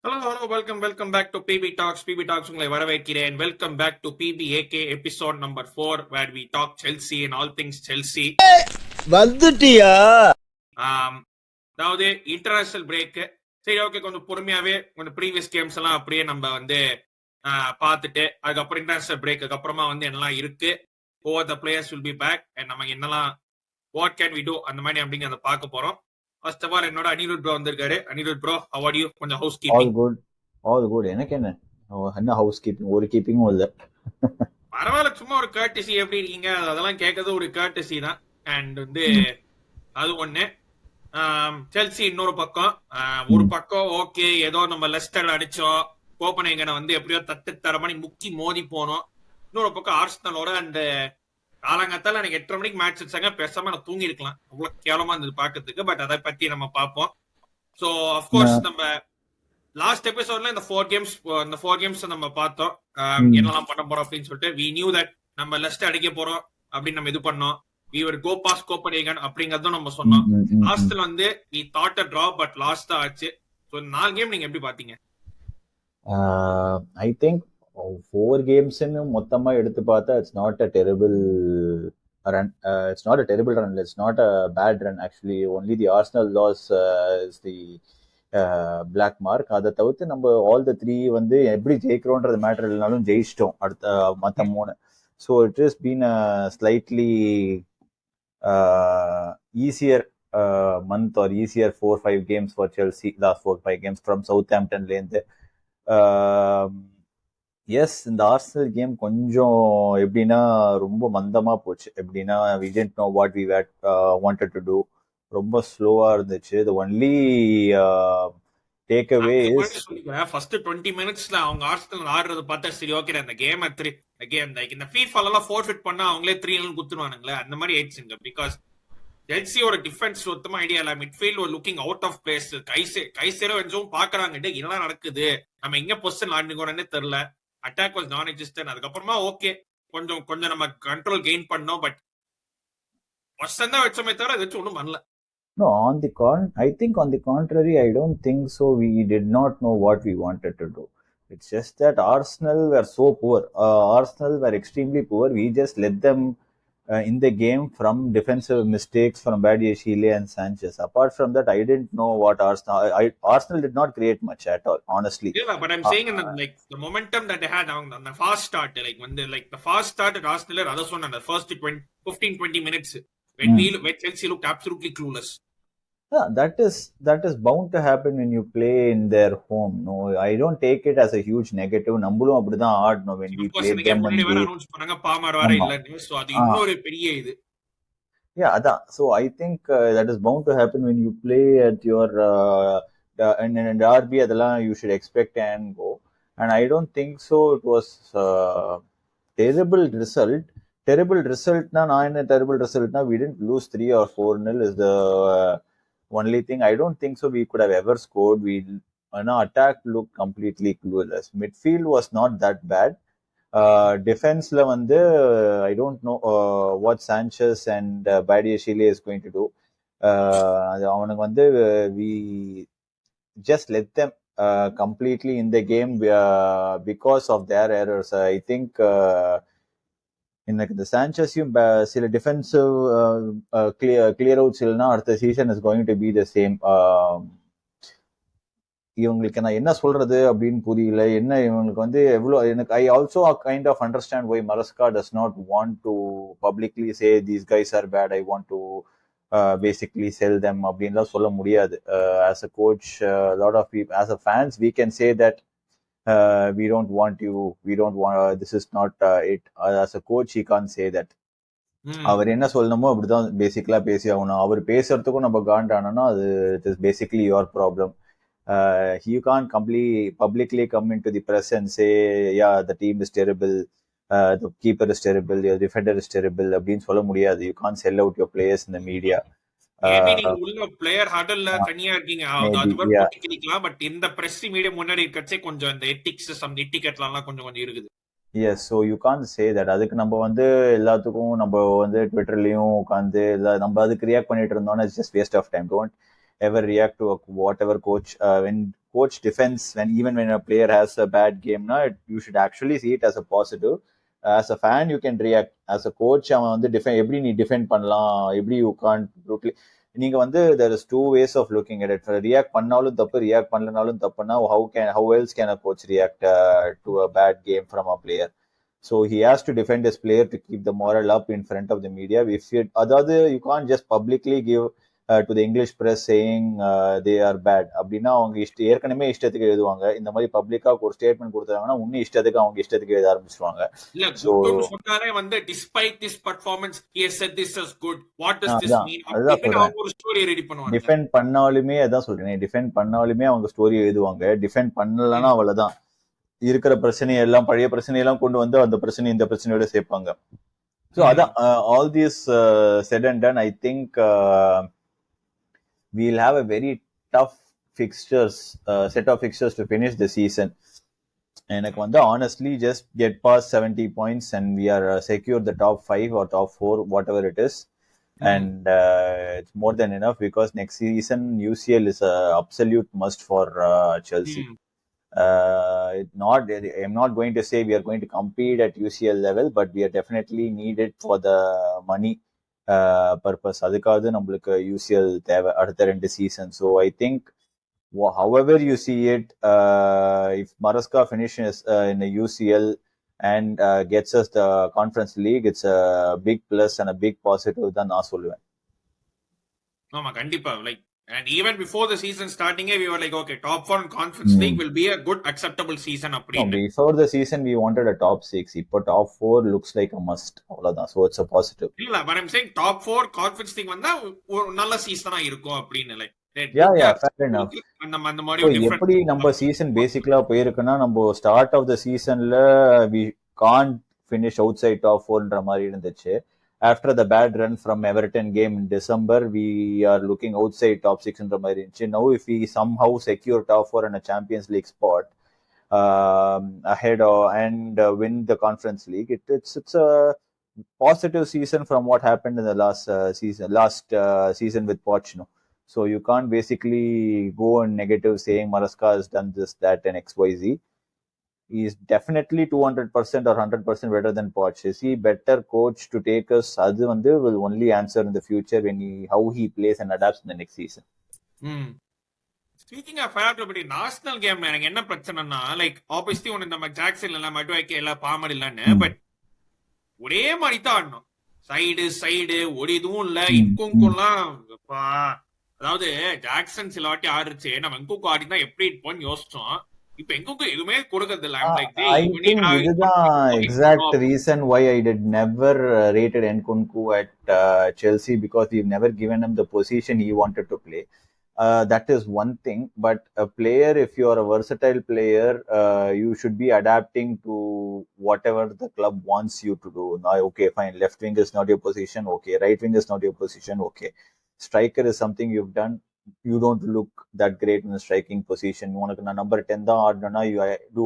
Hello, welcome back to PB Talks. PB Talks உங்களை வரவேற்கிறேன். Welcome back to PBAK episode number 4 where we talk Chelsea and all things Chelsea. வந்துட்டியா? அதாவது international break. சரி, okay, கொஞ்சம் பொறுமையாவே கொஞ்சம் previous games எல்லாம் அப்படியே நம்ம பார்த்துட்டு அதுக்கப்புறம் இன்டர்நேஷனல் பிரேக்கு அப்புறமா என்னெல்லாம் இருக்கு, over the players will be back and நம்ம என்னெல்லாம் வாட் கேன் வி டூ அந்த மாதிரி அப்படிங்கிறத பார்க்க போறோம். ஃபர்ஸ்ட் ஆஃப் ஆல் என்னோட அனிருத் ப்ரோ வந்திருக்காரு. Anirudh bro, how are you? கொஞ்சம் ஹவுஸ் கீப்பிங். All good. எனக்கு என்ன ஹவுஸ் கீப்பிங், ஒரு கீப்பிங்கும் இல்ல. பரவாயில்ல, சும்மா ஒரு கர்டசி. எப்படி இருக்கீங்க அதெல்லாம் கேட்கறது ஒரு கர்டசி தான். அண்ட் அது ஒண்ணு. செல்சி இன்னொரு பக்கம். ஒரு பக்கம் ஓகே, ஏதோ நம்ம லெஸ்டர் அடிச்சோம், கோப்பனேகனை எப்படியோ தட்டு தரமணி முக்கி மோதி போனோம். இன்னொரு பக்கம் ஆர்சனலோட அந்த காலங்கத்தால எனக்கு 8:30 மணிக்கு மேட்ச் வச்சாங்க, பேசாம நான் தூங்கி இருக்கலாம், அவ்வளவு கேவலமா இருந்தது பாக்கிறதுக்கு. பட் அதை பத்தி நம்ம பார்ப்போம். சோ அப்கோர்ஸ் நம்ம லாஸ்ட் எபிசோட்ல இந்த 4 கேம்ஸ் நம்ம பார்த்தோம், என்னெல்லாம் பண்ண போறோம் அப்படின்னு சொல்லிட்டு. we knew that நம்ம லெஸ்ட் அடிக்க போறோம் அப்படின்னு நம்ம இது பண்ணோம். we were go past Copenhagen அப்படிங்கறதும் நம்ம சொன்னோம். லாஸ்ட்ல we thought a draw but lost ஆச்சு. சோ 4 கேம் நீங்க எப்படி பாத்தீங்க? ஐ திங்க் 4 கேம்ஸ் மொத்தமா எடுத்து பார்த்தா it's not a terrible run. It's not a terrible run. It's not a bad run actually. Only the Arsenal loss is the black mark. அதை தவிர்த்து நம்ம ஆல் த 3 எப்படி ஜெயிக்கிறோன்றது மேட்டர் இல்லைனாலும் ஜெயிச்சிட்டோம் அடுத்த மற்ற 3. So it is been a slightly easier month or easier 4-5 games for Chelsea. Last 4-5 games from Southamptonலேருந்து. S, இந்த Arsenal game கொஞ்சம் எப்படின்னா ரொம்ப மந்தமா போச்சு. எப்படின்னா we didn't know what we wanted to do. ரொம்ப ஸ்லோவா இருந்துச்சு. the only takeaway is first 20 minutesல அவங்க ஆர்சனல் ஆடுறது பார்த்தா சரி ஓகே, அந்த கேம் இந்த FIFA எல்லாம் ஃபோர்ஃபிட் பண்ணா அவங்களே 3-0 குத்துறானுங்களே, அந்த மாதிரி ஆயிடுச்சுங்க. பிகாஸ் செல்சியோட டிஃபென்ஸ் சுத்தமா ஐடியா இல்ல. மிட்ஃபீல்ட் ஒரு லுக்கிங் அவுட் ஆஃப் பிளேஸ். கைசேரோ என்ஜோவும் பாக்குறாங்க, என்னதான் நடக்குது, நம்ம எங்க பொசிஷன் ஆடுனோம்னே தெரியல. அட்டாக் வாஸ் நான் எக்ஸிஸ்டன்ட். அதுக்கப்புறமா ஓகே, கொஞ்சம் நம்ம கண்ட்ரோல் கெயின் பண்ணோம். பட் பொசிஷன் தான் வச்சோமே தவிர அதை வச்சு ஒன்றும் பண்ணல. No, I think on the contrary, I don't think so. We did not know what we wanted to do. It's just that Arsenal were so poor. Arsenal were extremely poor. We just let them in the game from defensive mistakes from Badiashile and Sanchez. Apart from that, I didn't know what Arsenal did not create much at all, honestly. Yeah, but I'm saying the momentum that they had on the fast start, the fast start at Arsenal, others on the first 15-20 minutes when Chelsea looked absolutely clueless. Yeah, that is bound to happen when you play in their home. No, I don't take it as a huge negative. நம்மளும் அப்படிதான் ஆடணும் when we play them. Announce பண்ணாங்க bomber வர இல்லன்னு, so அது இன்னொரு பெரிய இது. Yeah, அதான். So I think that is bound to happen when you play at your and RB அதெல்லாம் you should expect and go. And I don't think so it was terrible result. Terrible resultனா நான் என்ன terrible resultனா we didn't lose 3 or 4-0 is the only thing. I don't think so we could have ever scored. Attack looked completely clueless. Midfield was not that bad. Defense-ல I don't know what Sanchez and Badiashile is going to do. அவனுக்கு we just let them completely in the game because of their errors. I think இந்த சான்சஸையும் சில defensive clear outs இல்லைன்னா அடுத்த season is going to be the same. இவங்களுக்கு நான் என்ன சொல்றது அப்படின்னு புரியல. என்ன இவங்களுக்கு எவ்வளோ எனக்கு I also kind of understand why Maresca does not want to publicly say these guys are bad, I want to basically sell them அப்படின்லாம் சொல்ல முடியாது. As a coach, lot of people, as a fans we can say that we don't want you, we don't want this is not it. As a coach he can't say that. அவர் என்ன சொல்லணுமோ அப்படிதான் பேசிக்கலா பேசி ஆகணும். அவர் பேசுறதுக்கும் நம்ம காண்டானா அது it is basically your problem. You can't publicly come into the press and say yeah the team is terrible, the keeper is terrible, your defender is terrible அப்படின்னு சொல்ல முடியாது. You can't sell out your players in the media. உள்ள player ஹடல்ல தனியா இருக்கீங்க, அது போட்டுக்கலாம். But இந்த press media முன்னாடி இருக்கச்சே கொஞ்சம் இந்த எத்திக்ஸ் எட்டிகெட்லாம் கொஞ்சம் இருக்குது. Yes, so you can say that. அதுக்கு நம்ம எல்லாத்துக்கும் நம்ம ட்விட்டர்லயும் உட்காந்து நம்ம அதுக்கு ரியாக்ட் பண்ணிட்டு இருந்தோம்னா it's just waste of time. ever react to whatever coach when coach defends when a player has a bad game. Now you should actually see it as a positive. As a fan, you can react. As a coach, அவன் வந்து எப்படி நீ defend பண்ணலாம், எப்படி you can't brutally. நீங்க வந்து there is two ways of looking at it. React பண்ணாலும் தப்பு, react பண்ணலனாலும் தப்புனா how else can a coach react to a bad game from a player? So he has to defend his player to keep the moral up in front of the media. If அதாவது you can't just publicly give to the English press saying they are bad. அப்படின்னா அவங்க ஏற்கனவே இஷ்டத்துக்கு எழுதுவாங்க. இந்த மாதிரி பப்ளிக்கா ஒரு ஸ்டேட்மெண்ட் கொடுத்தாங்கன்னா இன்னும் இஷ்டத்துக்கு அவங்க இஷ்டத்துக்கு எழுத ஆரம்பிச்சிருவாங்க. இல்ல குட்டும் சொன்னாரே வந்து despite this performance he has said this is good, what does this mean அப்படின்னு அவங்க ஒரு ஸ்டோரி ரெடி பண்ணுவாங்க. டிஃபெண்ட் பண்ணாலுமே அதான் சொல்றேன், டிஃபெண்ட் பண்ணாலுமே அவங்க ஸ்டோரி எழுதுவாங்க. டிஃபெண்ட் பண்ணலன்னா அவ்வளவுதான், இருக்கிற பிரச்சனையெல்லாம் பழைய பிரச்சனையெல்லாம் கொண்டு வந்து அந்த பிரச்சனை இந்த பிரச்சனையோட சேர்ப்பாங்க. ஸோ அதான் all these said and done, I think we'll have a very tough set of fixtures to finish the season. எனக்கு வந்து honestly just get past 70 points and we are secure the top 5 or top 4 whatever it is. And it's more than enough because next season UCL is a absolute must for Chelsea. I'm not going to say we are going to compete at UCL level, but we are definitely needed for the money purpose. அதுக்காவது நம்மளுக்கு UCL தேவை அடுத்த 2 season. So I think however you see it, if Maresca finishes in the UCL and gets us the Conference League, it's a big plus and a big positive தான் நான் சொல்லுவேன். ஆமா கண்டிப்பா. Like and even before the season starting we were like okay, top 4 Conference League will be a good acceptable season அப்படின்னு. No, before the season we wanted a top 6. இப்போ top 4 looks like a must. அவ்வளவுதான். So it's a positive. இல்ல but I'm saying top 4 Conference League வந்தா ஒரு நல்ல சீசனா இருக்கும் அப்படின்னு. Like yeah fair enough. எப்படி நம்ம சீசன் பேசிக்கலா போயிருக்குன்னா நம்ம ஸ்டார்ட் ஆஃப் த சீசன்ல we can't finish outside top 4ன்ற மாதிரி இருந்துச்சு. After the bad run from Everton game in December, we are looking outside top 6ன்ற மாதிரி இருந்துச்சு. Now if we somehow secure top 4 and a Champions League spot ahead and win the Conference League, it's a positive season from what happened in the last season with Poch. So you can't basically go on negative saying Maresca has done this, that, and XYZ. He is definitely 200% or 100% better than Poch. Is he better coach to take us? Adu vandu will only answer in the future when how he plays and adapts in the next season. Speaking of favorability, national game எனக்கு என்ன பிரச்சனைனா like obviously ஒன்னு நம்ம Jackson இல்ல மட்வைக்கே இல்ல bomber இல்லன்னு, but ஒரே மாதிரி தான் ஆடணும். சைடு ஒரு இதுவும் இல்ல, இன்கோங்கோலாம் அதாவது ஜாக்சன் சில வாட்டி ஆடுச்சு நம்ம எங்கோங்கோ ஆடினா எப்படி இருப்போம்னு யோசிச்சோம். இப்ப எங்கோங்கோ எதுவுமே கொடுக்கறது இல்ல. இதுதான் exact reason why I did never rated Nkunku at Chelsea, because we've never given him the position he wanted to play. That is one thing, but a player, if you are a versatile player, you should be adapting to whatever the club wants you to do. Now, okay, fine, left wing is not your position, okay, right wing is not your position, okay. Striker is something you've done. You don't look that great in the striking position. You want to number 10 da aadna,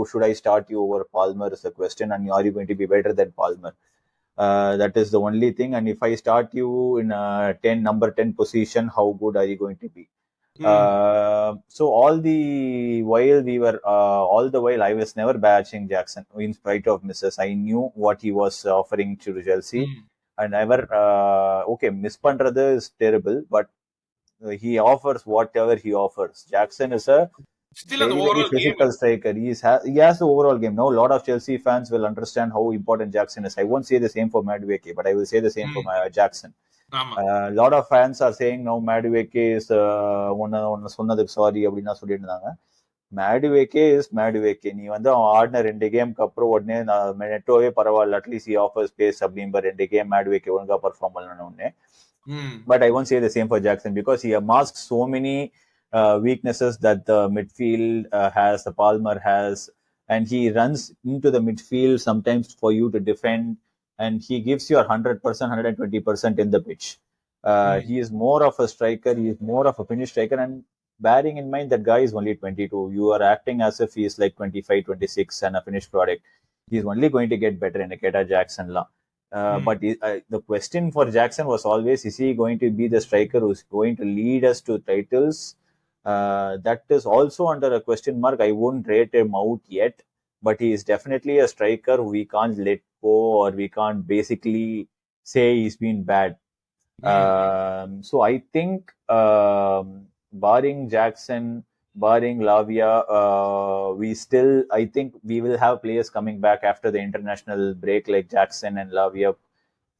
should I start you over Palmer is the question, and are you going to be better than Palmer? That is the only thing. And if I start you in a number 10 position, how good are you going to be? So all the while I was never bashing Jackson in spite of misses. I knew what he was offering to Chelsea. And never okay, miss பண்றது is terrible, but he offers whatever he offers. Jackson is a very physical striker. He has the overall game. Now a lot of Chelsea fans will understand how important Jackson is. I won't say the same for Madueke, but I will say the same for Jackson. A lot of fans are saying now Madueke is ஒன்னு சொன்னதுக்கு sorry அப்படின்னா சொல்லிட்டு இருந்தாங்க. Madueke is Madueke. நீ வந்து அவன் ஆடின 2 கேமுக்கு அப்புறம் உடனே நெட்டோவே பரவாயில்ல, அட்லீஸ்ட் he offers space அப்படின்ற 2 கேம் Madueke ஒழுங்கா பர்ஃபார்ம் பண்ணணும் உடனே. But I won't say the same for Jackson because he masks so many weaknesses that the midfield has, the Palmer has, and he runs into the midfield sometimes for you to defend, and he gives you 100%, 120% in the pitch. He is more of a striker. He is more of a finished striker, and bearing in mind that guy is only 22, you are acting as if he is like 25, 26 and a finished product. He is only going to get better in Nikita Jackson la. But the question for Jackson was always, is he going to be the striker who's going to lead us to titles? That is also under a question mark. I won't rate him out yet, but he is definitely a striker who we can't let go, or we can't basically say he's been bad. So I think, barring Jackson, barring Lavia, I think we will have players coming back after the international break like Jackson and Lavia,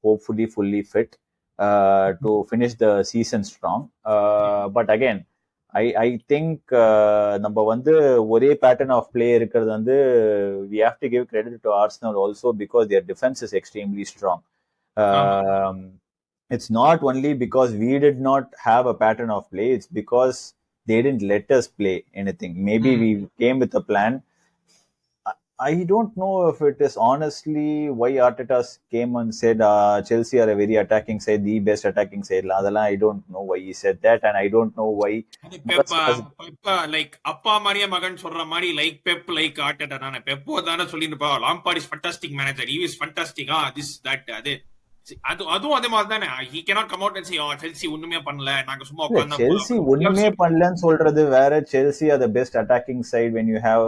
hopefully fully fit to finish the season strong. But again, I think நம்ம வந்து ஒரே pattern of play இருக்கிறது வந்து we have to give credit to Arsenal also, because their defense is extremely strong. Um, it's not only because we did not have a pattern of play, it's because they didn't let us play anything. Maybe we came with a plan. I don't know if it is honestly why Arteta came and said Chelsea are a very attacking side, the best attacking side. I don't know why he said that, and I don't know why. Like அப்பா மாதிரியே மகன் சொல்ற மாதிரி like Pep like Arteta தானே. பெப்போ தானே சொல்லிட்டு Lampard is fantastic manager, he is fantastic, this that அது அதுவும் அதே மாதிரி தானே. He cannot come out and say Chelsea ஒண்ணுமே பண்ணல, நாங்க சும்மா உட்கார்ந்தா. செல்சி ஒண்ணுமே பண்ணலன்னு சொல்றது வேற. Chelsea are the best attacking side when you have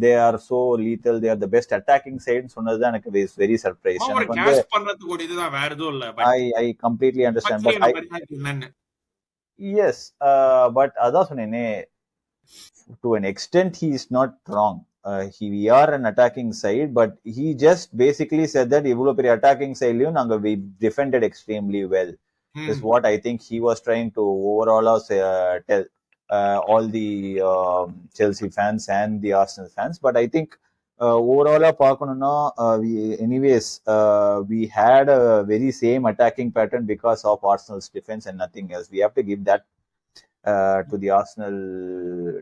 they are so lethal, they are the best attacking side சொன்னது எனக்கு is very surprised. ஒரு கேஷ் பண்றதுக்கு ஒரு இதுதான், வேற எதுவும் இல்ல. I completely understand, but yes, but அதான் சொன்னேனே, to an extent he is not wrong. We are an attacking side, but he just basically said that இவ்வளவு பெரிய attacking sideலயும் நாங்க we defended extremely well. Is what I think he was trying to overall tell all the Chelsea fans and the Arsenal fans. But I think overall we had a very same attacking pattern because of Arsenal's defense and nothing else. We have to give that to the Arsenal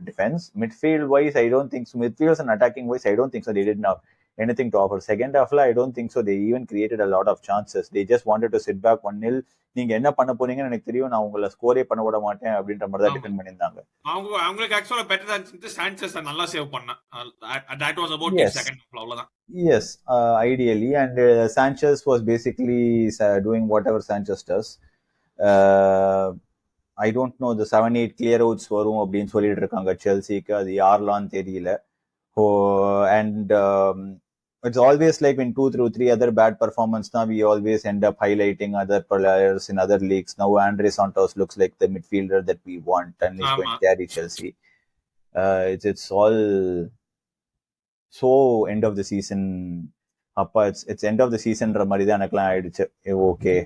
defense. Midfield wise, I don't think so. Midfield and attacking wise, I don't think so. They didn't have anything to offer. Second half, I don't think so. They even created a lot of chances. They just wanted to sit back 1-0. நீங்க என்ன பண்ண போறீங்கன்னு எனக்கு தெரியும், நான் உங்களை ஸ்கோரே பண்ண விட மாட்டேன் அப்படின்ற மாதிரி தான் டிஃபெண்ட் பண்ணியிருந்தாங்க. அவங்களுக்கு ஆக்சுவலா பெட்டர் தான் சாnchez நல்லா சேவ் பண்ணா. that was about the second half அவ்வளவுதான். Yes, ideally, and Sanchez was basically doing whatever Sanchez does. I don't know, the 7-8 clear outs வரும் அப்படின்னு சொல்லிட்டு இருக்காங்க செல்சிக்கு, அது யாரெல்லாம் தெரியல. And it's always like when 2 through 3 other bad performance, now we always end up highlighting other players in other leagues. Now Andre Santos looks like the midfielder that we want, and he's going to carry Chelsea. It's all so end of the season. Appa, it's end of the season மாதிரி தான் எனக்குலாம் ஆயிடுச்சு. Okay.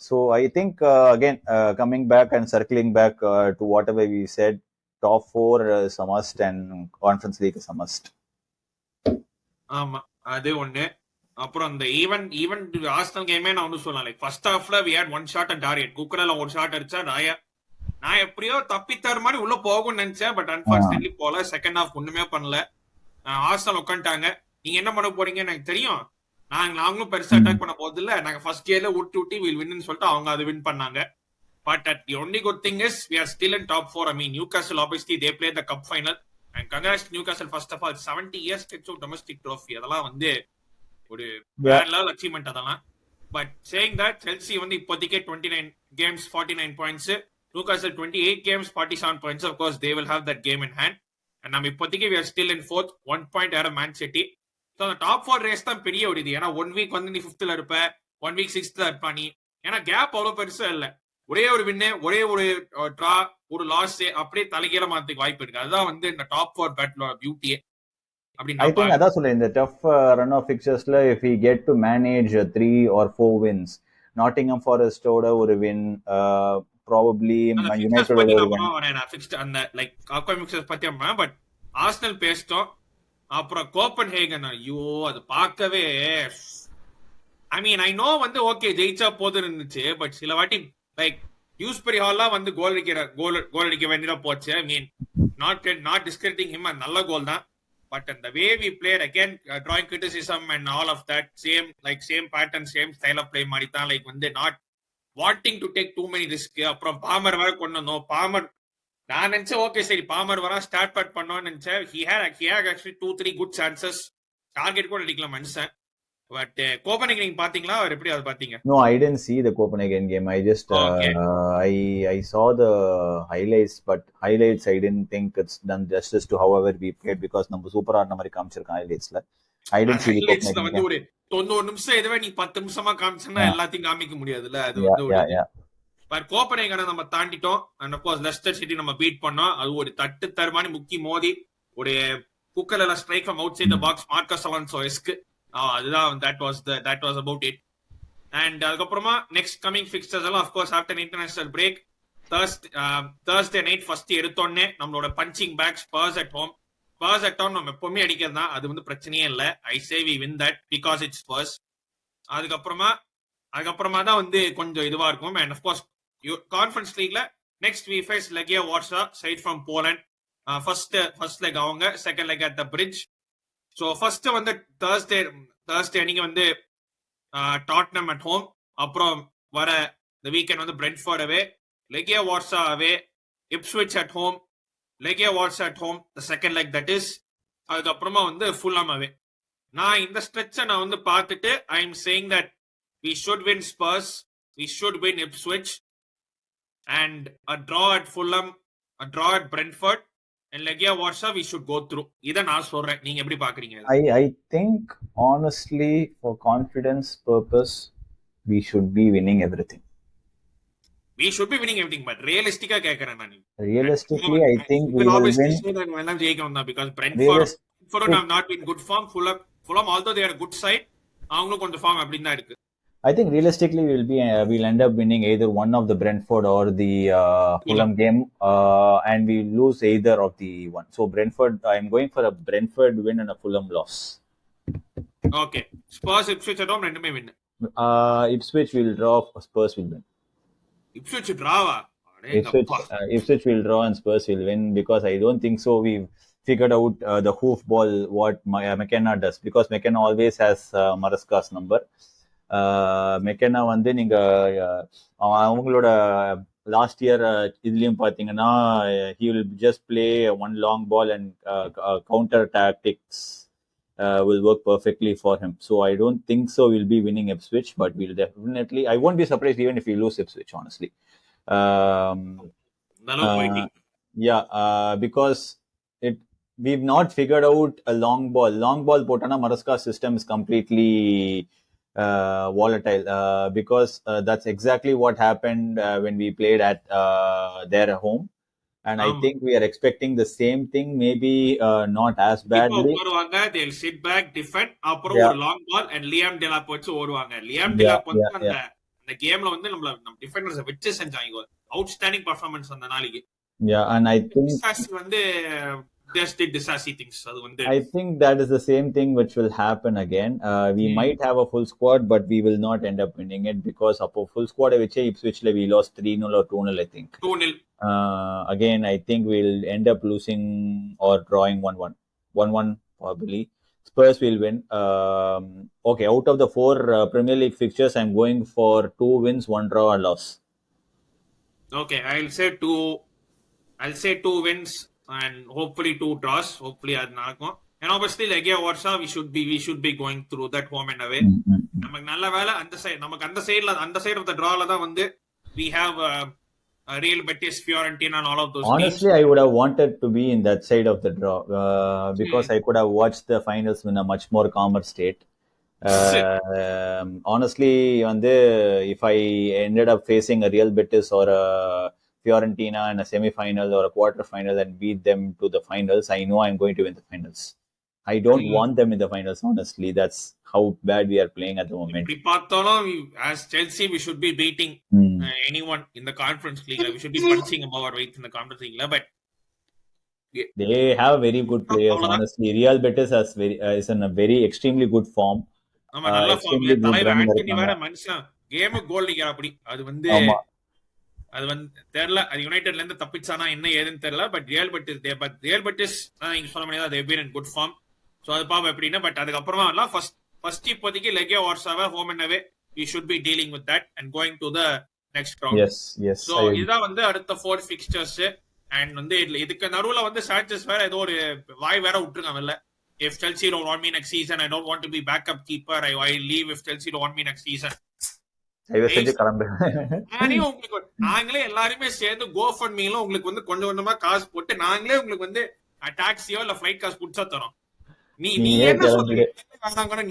So I think again, coming back and circling back to whatever we said, top 4 is a must and Conference League is a must. ஆமா, அது ஒண்ணு. அப்புறம் அந்த even Arsenal கேமே நான் ஒண்ணு சொல்லலாம். லைக் ஃபர்ஸ்ட் ஹாஃப்ல we had one shot at target. குக்கரல ஒரு ஷாட் அடிச்சா நான் எப்படியோ தப்பித்தார் மாதிரி உள்ள போகும்னு நினைச்சேன், பட் அன்பார்ச்சுனேட்லி போல. செகண்ட் ஹாஃப் ஒண்ணுமே பண்ணல. ஆர்சனல் உட்காந்துட்டாங்க. நீங்க என்ன பண்ண போறீங்க எனக்கு தெரியும், நாங்களும் பெருசா அட்டாக் பண்ண போறது இல்ல, நாங்க ஃபர்ஸ்ட் கேர்ல விட்டு வில் வின்னு சொல்லிட்டு அவங்க அது வின் பண்ணாங்க. But the only good thing is we are still in top 4. I mean, Newcastle obviously they played the cup final, and congrats to Newcastle first of all. 70 years stretch of domestic trophy, அதெல்லாம் வந்து ஒரு வேற level achievement அதெல்லாம். But saying that, Chelsea வந்து இப்போதைக்கு 29 games 49 points, Newcastle 28 games 47 points. Of course they will have that game in hand, and நம்ம இப்போதைக்கு we are still in 4th, 1 point ahead of Man City. So அந்த top 4 race தான் பெரிய ஒரு இது. ஏன்னா 1 week வந்து நீ 5th இருப்ப, 1 week 6th இருப்ப நீ. ஏன்னா கேப் அவ்வளவு பெருசா இல்ல. ஒரே ஒரு வின்னு, ஒரே ஒரு டிரா, ஒரு லாஸ், அப்படியே தலைகீழ மாறதுக்கு வாய்ப்பு இருக்கு. அதுதான் வந்து இந்த டாப் 4 பேட்ல பியூட்டியே. I think அதான் சொல்றேன், இந்த tough run of fixturesல if we get to manage 3 or 4 wins, Nottingham Forest ஓட ஒரு win, probably United ஓட ஒரு win. நான் ஃபிக்ஸ்ட் அந்த லைக் அப்கமிங் ஃபிக்சர்ஸ் பத்தி அம்மா, பட் ஆர்சனல் பேஸ்டோம். அப்புறம் கோப்பன்ஹேகன், ஐயோ அது பார்க்கவே, ஐ மீன் ஐ நோ வந்து ஓகே ஜெயிச்சா போதும் இருந்துச்சு, பட் சில வாட்டி லைக் யூஸ்பெரி ஹால்லாம் வந்து கோல் அடிக்க வேண்டியதா போச்சு. I mean not discrediting him, நல்ல கோல் தான். பட் அந்த way we played again drawing criticism and all of that same pattern, same style of play மாதிரி தான். லைக் வந்து not wanting to take too many risk. அப்புறம் Palmer வேற கொண்டு வந்தோம். பாமர் நான் நினைச்சேன் ஓகே சரி பாமர் வரா ஸ்டார்ட் பண்ணோம்னு நினைச்சேன். he had actually 2-3 good chances. Target கூட அடிக்கல மனுஷன். பட் கோபனேகன் நீங்க பாத்தீங்களா, அவர் எப்படி அதை பாத்தீங்க? No, I didn't see the Copenhagen game. I just okay, I saw the highlights, but highlights I didn't think it's done justice to however we played because நம்ம சூப்பரா ஆடின மாதிரி காமிச்சிருக்கான் highlightsல. I didn't see the ஹைலைட்ஸ்ல Copenhagen வந்து game. ஒரு 90 நிமிஷம் இதுவே நீ 10 நிமிஷமா காமிச்சேன்னா Yeah, எல்லாத்தையும் காமிக்க முடியாதுல்ல, அது yeah, வந்து ஒரு yeah, இது. yeah. பட் கோப்பனேகனை நம்ம தாண்டிட்டோம். அண்ட் அப்கோர்ஸ் லெஸ்டர் சிட்டி நம்ம பீட் பண்ணோம். அது ஒரு தட்டு தருமானி முக்கி மோதி ஒரு குக்கர்ல strike from outside the box Marcus Alonso எஸ்க்கு. அதுதான் that was about it. And அதுக்கப்புறமா நெக்ஸ்ட் கமிங் ஃபிக்ஸ்டர்ஸ் எல்லாம் of course after international break Thursday night first எடுத்தோடனே நம்மளோட punching bag Spurs at home. Spurs at home நம்ம எப்பவுமே அடிக்கிறது தான், அது வந்து பிரச்சனையே இல்லை. I say we win that because it's Spurs. அதுக்கப்புறமா தான் வந்து கொஞ்சம் இதுவா இருக்கும். அண்ட் அஃப்கோர்ஸ் கான்ஃபரன்ஸ் லீக்ல next we face Legia Warsaw side from Poland. First leg அவங்க, second leg at the Bridge. So first வந்து Thursday அன்னைக்கு வந்து டாட்னம் அட் ஹோம். அப்புறம் வர இந்த வீக்கெண்ட் வந்து Brentford away, Legia Warsaw away, Ipswich at home, Legia Warsaw at home the second leg that is. அதுக்கப்புறமா வந்து ஃபுல்லாம் அவே. நான் இந்த ஸ்ட்ரெச்சை நான் வந்து பார்த்துட்டு I am saying that we should win Spurs, we should win Ipswich, and a draw at Fulham, a draw at Brentford, and Legia Warsaw we should go through. இத நான் சொல்றேன், நீங்க எப்படி பாக்குறீங்க? I think honestly for confidence purpose we should be winning everything. We should be winning everything, but realistically கேக்குறேன் நான். Realistically I think we will win. எல்லாம் ஜெயிக்கணும் தான் because Brentford have not been good form. Fulham although they are a good side, அவங்களும் கொஞ்சம் form அப்படிதான் இருக்கு. I think realistically we'll end up winning either one of the Brentford or the Fulham game, and we lose either of the one. So Brentford, I'm going for a Brentford win and a Fulham loss. Okay, Spurs Ipswich at home ரெண்டுமே win. Ipswich will draw, Spurs will win. Ipswich drawவா? Ipswich will draw and Spurs will win because I don't think so. We've figured out the hoof ball what McKenna does because McKenna always has Maresca's number. McKenna வந்து நீங்க அவங்களோட last year இதுலயும் பாத்தீங்கன்னா he will just play one long ball and counter tactics will work perfectly for him. So I don't think so we'll be winning Ipswich, but we'll definitely, I won't be surprised even if we lose Ipswich, honestly. Because we've not figured out a long ball potana Maresca system is completely volatile because that's exactly what happened when we played at their home, and I think we are expecting the same thing, maybe not as badly. They'll sit back, defend, அப்புறம் ஒரு long ball and Liam Delap வச்சு ஓடுவாங்க. Liam Delap வந்து அந்த கேம்ல வந்து நம்ம defenders வெச்சு செஞ்சாங்க. அவுட்ஸ்டாண்டிங் பெர்ஃபார்மன்ஸ் அந்த நாளைக்கு. And I think வந்து just did Disasi things. I think that is the same thing which will happen again. We might have a full squad, but we will not end up winning it because up full squad which Ipswich we lost 3-0 or 2-0, I think. 2-0. Again, I think we'll end up losing or drawing 1-1. 1-1 probably. Spurs will win. Okay, out of the 4 Premier League fixtures, I'm going for 2 wins, 1 draw, and loss. Okay, I'll say 2 wins. And hopefully 2 draws. Hopefully அது நடக்கும். And obviously Legia Warsaw we should be going through that home and away. நமக்கு நல்ல வேளை நமக்கு அந்த side of the drawல தான் வந்து we have Real Betis, Fiorentina and all of those honestly teams. I would have wanted to be in that side of the draw because I could have watched the finals in a much more calmer state. Honestly வந்து if I ended up facing a Real Betis or a Fiorentina in a semi-final or a quarter-final and beat them to the finals, I know I'm going to win the finals. I don't want them in the finals, honestly. That's how bad we are playing at the moment. As Chelsea, we should be beating anyone in the Conference League. We should be punching above our weight in the Conference League. But they have very good players, honestly. Real Betis is in a very extremely good form. Extremely good run. Game goal அப்படி அது வந்து அது வந்து தெரியல, அது யுனைடெட்ல இருந்து தப்பிச்சானா என்ன ஏதுன்னு தெரியல. பட் ரியல் பெட்டிஸ் நீங்க சொல்ல முடியாது, they have been in good form. So அது பாப்போம் எப்படின்னா. பட் அதுக்கப்புறமா எல்லாம் ஃபர்ஸ்ட் இப்போதைக்கு லெகியா Warszawa home and away we should be dealing with that and going to the next round. Yes. So இதான் வந்து அடுத்த 4 fixtures. And வந்து இதுக்கு நடுவுல வந்து சாnchez வேற ஏதோ ஒரு வாய் வேற விட்டுருக்காங்கல்ல, if Chelsea don't want me next season, I don't want to be backup keeper. I leave if Chelsea don't want me next season. தயவு செஞ்சு கிளம்பு. நானே உங்களுக்கு நாங்களே எல்லாருமே சேர்ந்து GoFund மீல உங்களுக்கு வந்து கொஞ்சம் கொஞ்சமா காசு போட்டு நாங்களே உங்களுக்கு வந்து டாக்ஸியோ இல்ல ஃபிளைட் காசு புடிச்சா தரோம். நீ என்ன சொல்றீங்க?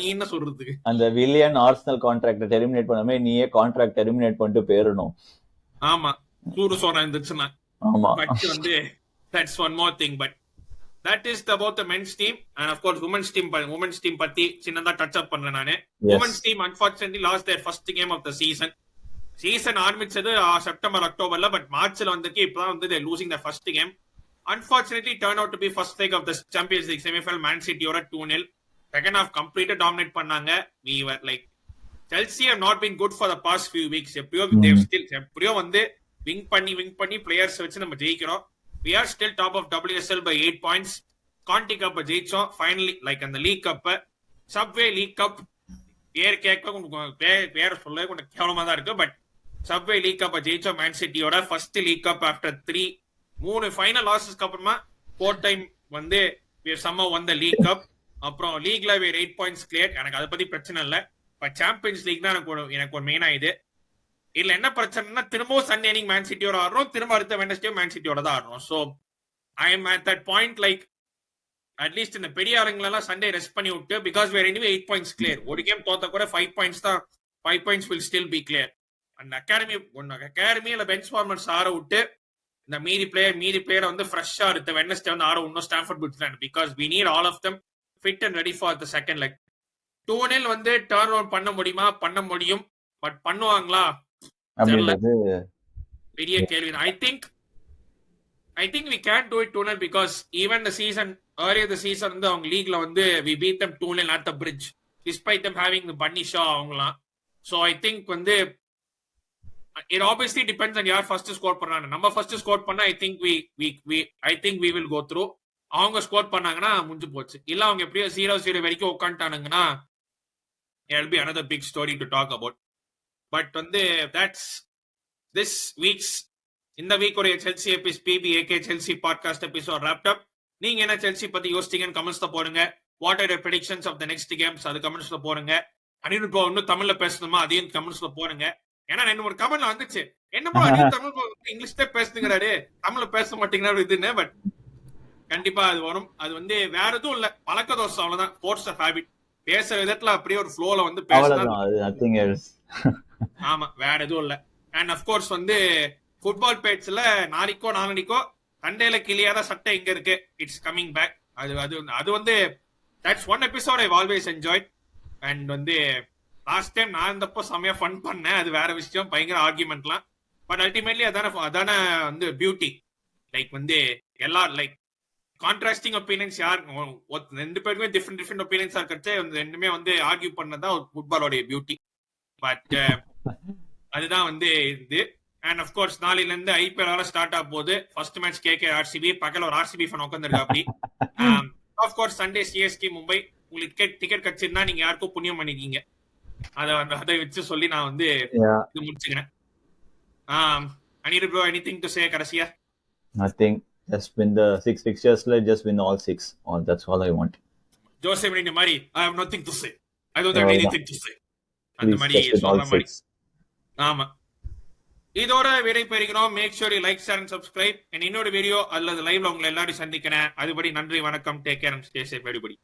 நீ என்ன சொல்றதுக்கு? அந்த வில்லியன் ஆர்சனல் கான்ட்ராக்ட் டெர்மினேட் பண்ணாம நீயே கான்ட்ராக்ட் டெர்மினேட் பண்ணிட்டு போயிடணும். ஆமா, சூடு சோனா இருந்துச்சுன்னா. ஆமா, பட் வந்து that's one more thing. But that is about the men's team, and of course women's team பத்தி சின்னதா டச் அப் பண்றேன் நானு. Women's team unfortunately lost their first game of the season ஆரம்பிச்சது செப்டம்பர் அக்டோபர்ல, பட் மார்ச்ல வந்துட்டு இப்பதான் வந்து they losing their first game. Unfortunately turned out to be first leg of the Champions League semi-final. Man City ஓட 2-0 second half completely dominate பண்ணாங்க. We were like Chelsea have not been good for the past few weeks. எப்படியோ வந்து wing பண்ணி players வச்சு நம்ம ஜெயிக்கிறோம். We are still top of WSL by 8 points. Conti Cup ஜெயிச்சோம் finally, like அந்த league cup, Subway league cup பேர் பேர் சொல்ல கொஞ்சம் கேவலமா தான் இருக்கு. பட் சப்வே லீக் கப் ஜெயிச்சோம் மேன் சிட்டியோட first league cup after 3 final லாசஸ்க்கு அப்புறமா 4 டைம் வந்து somehow won the league cup. அப்புறம் லீக்ல வேற 8 points clear. எனக்கு அதை பத்தி பிரச்சனை இல்லை. பட் சாம்பியன்ஸ் லீக் தான் எனக்கு ஒரு மெயினா இது. இல்ல என்ன பிரச்சனைனா திரும்பவும் சண்டே நீங்க மேன் சிட்டியோட ஆடுறோம், திரும்ப அடுத்த வெனஸ்டே மேன் சிட்டியோட தான் ஆடுறோம். So I am at that point, like at least இந்த பெரிய ஆளுங்களெல்லாம் சண்டே ரெஸ்ட் பண்ணி விட்டு, because we're anyway 8 points clear. ஒரு கேம் தோத்த கூட 5 points தான், 5 points will still be clear. அந்த அகாடமியில பெஞ்ச் ஃபார்மர்ஸ் ஆட விட்டு இந்த மீதி பிளேயர் வந்து ஃப்ரெஷ்ஷா அடுத்த வெனஸ்டே வந்து ஆட இன்னும் Stamford Bridge, because we need all of them fit and ready for the second leg. 2-0 வந்து டர்ன் ஓவர் பண்ண முடியும், பட் பண்ணுவாங்களா பெரிய கேள்வி. I think we can't do it 2-0 because even earlier the season வந்து அவங்க லீக்ல வந்து we beat them 2-0 at the bridge despite them having the Bunny Shaw அவங்கலாம். So I think வந்து it obviously depends on யார் first score பண்றாங்க. நம்ம first score பண்ணா I think we will go through. அவங்க ஸ்கோர் பண்ணாங்கன்னா முடிஞ்சு போச்சு. இல்ல அவங்க எப்படியோ 0-0 வரைக்கும் உட்காந்துட்டானுங்கன்னா it'll be another big story to talk about. But வந்து that's this week's இந்த வீக் ஒரு Chelsea PBAK Chelsea podcast episode wrapped up. நீங்க என்ன செல்சி பத்தி யோசிச்சீங்கன்னு கமெண்ட்ஸ்ல போடுங்க. What are your predictions of the next games, அது கமெண்ட்ஸ்ல போடுங்க. அனிருத் ப்ரோ இன்னும் தமிழ்ல பேசணுமா அதையும் கமெண்ட்ஸ்ல போடுங்க. ஏன்னா ரெண்டு ஒரு கமெண்ட்ல வந்துச்சு, என்னமோ அனிருத் தமிழ் இங்கிலீஷ்ல பேசுங்கிறாரு, தமிழ்ல பேச மாட்டேங்கிறாரு இதுன்னு. பட் கண்டிப்பா அது வரும். அது வந்து வேற எதுவும் இல்ல, பழக்க தோசை, அவ்வளவுதான். Force of habit. பேசுற விதத்துல அப்படியே ஒரு ஃப்ளோல வந்து பேசலாம். ஆமா, வேற எதுவும் இல்ல. அண்ட் அப்கோர்ஸ் வந்து ஃபுட்பால் பேட்ஸ்ல நாளைக்கோ சண்டேல கிளியாத சட்டை இங்க இருக்கு. It's coming back. அது வந்து that's one episode I always enjoyed. And வந்து லாஸ்ட் டைம் நான் இருந்தப்போ செமையா ஃபன் பண்ணேன், அது வேற விஷயம், பயங்கர ஆர்குமெண்ட்லாம். பட் அல்டிமேட்லி அதான வந்து பியூட்டி. லைக் வந்து எல்லாரும் லைக் கான்ட்ராஸ்டிங் ஒப்பீனியன்ஸ், யார் ரெண்டு பேருக்குமே டிஃப்ரெண்ட் ஒப்பீனியன்ஸா இருக்கிறது ரெண்டுமே வந்து ஆர்கியூ பண்ணதான் ஃபுட்பாலோடைய பியூட்டி. பட் அதுதான் வந்து இது. அண்ட் அப்கோர்ஸ் நாளையில இருந்து IPL ஸ்டார்ட் ஆக போகுது. ஃபர்ஸ்ட் மேட்ச் KK RCB, பக்கத்துல ஒரு RCB ஃபன் உட்காந்துருக்கா அப்படி. Of course Sunday CSK Mumbai. உங்களுக்கு டிக்கெட் கிடைச்சிருந்தா நீங்க யாருக்கும் புண்ணியம் பண்ணிருக்கீங்க. அதை வச்சு சொல்லி நான் வந்து இது முடிச்சுக்கிறேன். Anirudh bro, anything to say கடைசியா? Nothing. Just win the 6 fixtures, just win all 6. That's all I want. Jose Mourinho மாதிரி I have nothing to say. I don't have anything to say. அந்த மாதிரி சொல்ற மாதிரி. ஆமா, இதோட விடை பெறுகிறோம். Make sure you like, share and subscribe. இன்னொரு வீடியோ அல்லது லைவ்ல உங்களை எல்லாரும் சந்திக்கிறேன். அதுபடி நன்றி, வணக்கம், take care and stay safe everybody.